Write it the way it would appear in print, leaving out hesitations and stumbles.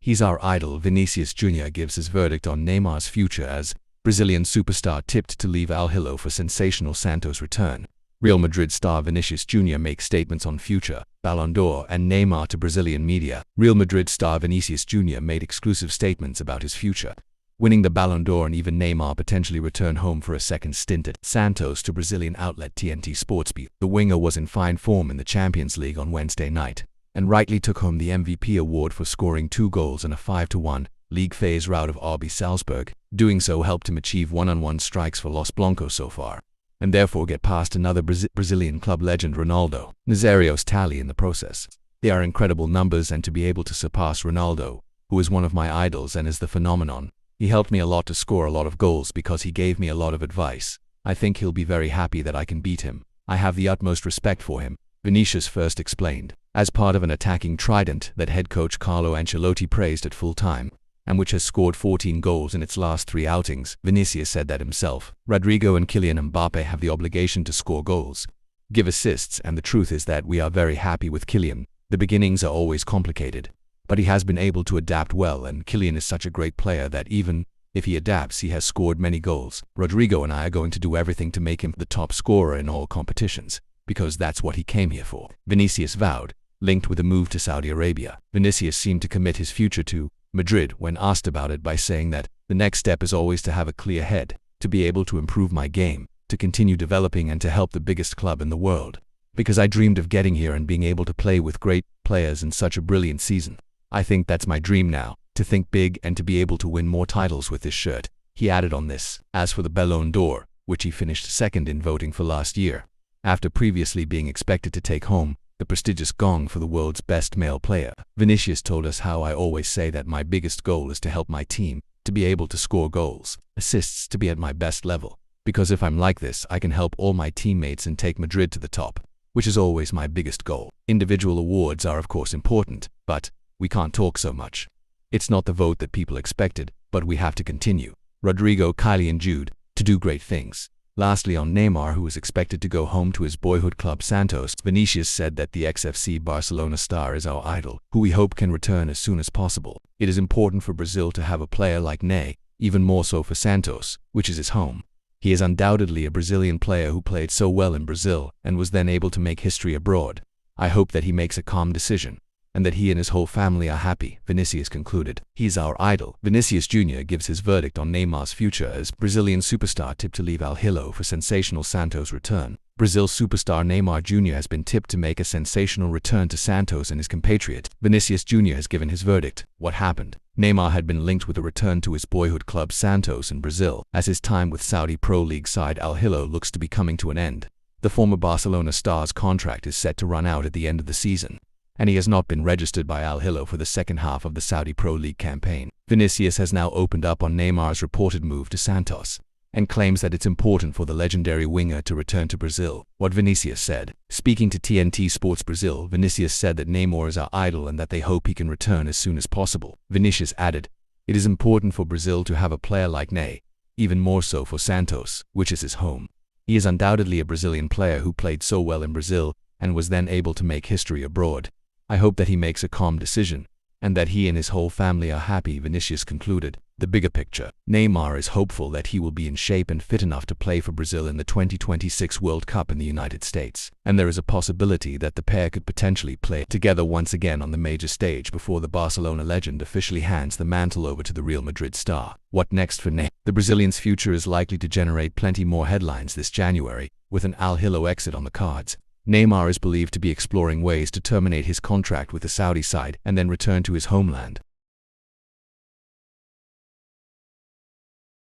He's our idol. Vinicius Jr. gives his verdict on Neymar's future as Brazilian superstar tipped to leave Al Hilal for sensational Santos return. Real Madrid star Vinicius Jr. makes statements on future, Balon d'Or and Neymar to Brazilian media. Real Madrid star Vinicius Jr. made exclusive statements about his future, winning the Balon d'Or, and even Neymar potentially return home for a second stint at Santos. To Brazilian outlet TNT Sportsbeat, the winger was in fine form in the Champions League on Wednesday night, and rightly took home the MVP award for scoring 2 goals in a 5-1 league phase rout of RB Salzburg. Doing so helped him achieve one-on-one strikes for Los Blancos so far, and therefore get past another Brazilian club legend Ronaldo Nazario's tally in the process. They are incredible numbers, and to be able to surpass Ronaldo, who is one of my idols and is the phenomenon. He helped me a lot to score a lot of goals because he gave me a lot of advice. I think he'll be very happy that I can beat him. I have the utmost respect for him, Vinicius first explained. As part of an attacking trident that head coach Carlo Ancelotti praised at full time, and which has scored 14 goals in its last 3 outings, Vinicius said that himself, Rodrigo and Kylian Mpappe have the obligation to score goals, give assists, and the truth is that we are very happy with Kylian. The beginnings are always complicated, but he has been able to adapt well, and Kylian is such a great player that even if he adapts, he has scored many goals. Rodrigo and I are going to do everything to make him the top scorer in all competitions, because that's what he came here for, Vinicius vowed. Linked with a move to Saudi Arabia, Vinicius seemed to commit his future to Madrid when asked about it by saying that the next step is always to have a clear head, to be able to improve my game, to continue developing and to help the biggest club in the world. Because I dreamed of getting here and being able to play with great players in such a brilliant season. I think that's my dream now, to think big and to be able to win more titles with this shirt, he added on this. As for the Balon d'Or, which he finished second in voting for last year, after previously being expected to take home the prestigious gong for the world's best male player, Vinicius told us how I always say that my biggest goal is to help my team, to be able to score goals, assists, to be at my best level. Because if I'm like this, I can help all my teammates and take Madrid to the top, which is always my biggest goal. Individual awards are of course important, but we can't talk so much. It's not the vote that people expected, but we have to continue. Rodrigo, Kylian and Jude, to do great things. Lastly, on Neymar, who is expected to go home to his boyhood club Santos, Vinicius said that the ex-FC Barcelona star is our idol, who we hope can return as soon as possible. It is important for Brazil to have a player like Ney, even more so for Santos, which is his home. He is undoubtedly a Brazilian player who played so well in Brazil and was then able to make history abroad. I hope that he makes a calm decision, and that he and his whole family are happy, Vinicius concluded. He's our idol. Vinicius Jr. gives his verdict on Neymar's future as Brazilian superstar tipped to leave Al Hilal for sensational Santos return. Brazil superstar Neymar Jr. has been tipped to make a sensational return to Santos and his compatriot. Vinicius Jr. has given his verdict. What happened? Neymar had been linked with a return to his boyhood club Santos in Brazil, as his time with Saudi Pro League side Al Hilal looks to be coming to an end. The former Barcelona star's contract is set to run out at the end of the season, and he has not been registered by Al Hilal for the second half of the Saudi Pro League campaign. Vinicius has now opened up on Neymar's reported move to Santos, and claims that it's important for the legendary winger to return to Brazil. What Vinicius said. Speaking to TNT Sports Brazil, Vinicius said that Neymar is our idol and that they hope he can return as soon as possible. Vinicius added, "It is important for Brazil to have a player like Ney, even more so for Santos, which is his home. He is undoubtedly a Brazilian player who played so well in Brazil and was then able to make history abroad. I hope that he makes a calm decision, and that he and his whole family are happy," Vinicius concluded. The bigger picture. Neymar is hopeful that he will be in shape and fit enough to play for Brazil in the 2026 World Cup in the United States, and there is a possibility that the pair could potentially play together once again on the major stage before the Barcelona legend officially hands the mantle over to the Real Madrid star. What next for Neymar? The Brazilian's future is likely to generate plenty more headlines this January, with an Al Hilal exit on the cards. Neymar is believed to be exploring ways to terminate his contract with the Saudi side and then return to his homeland.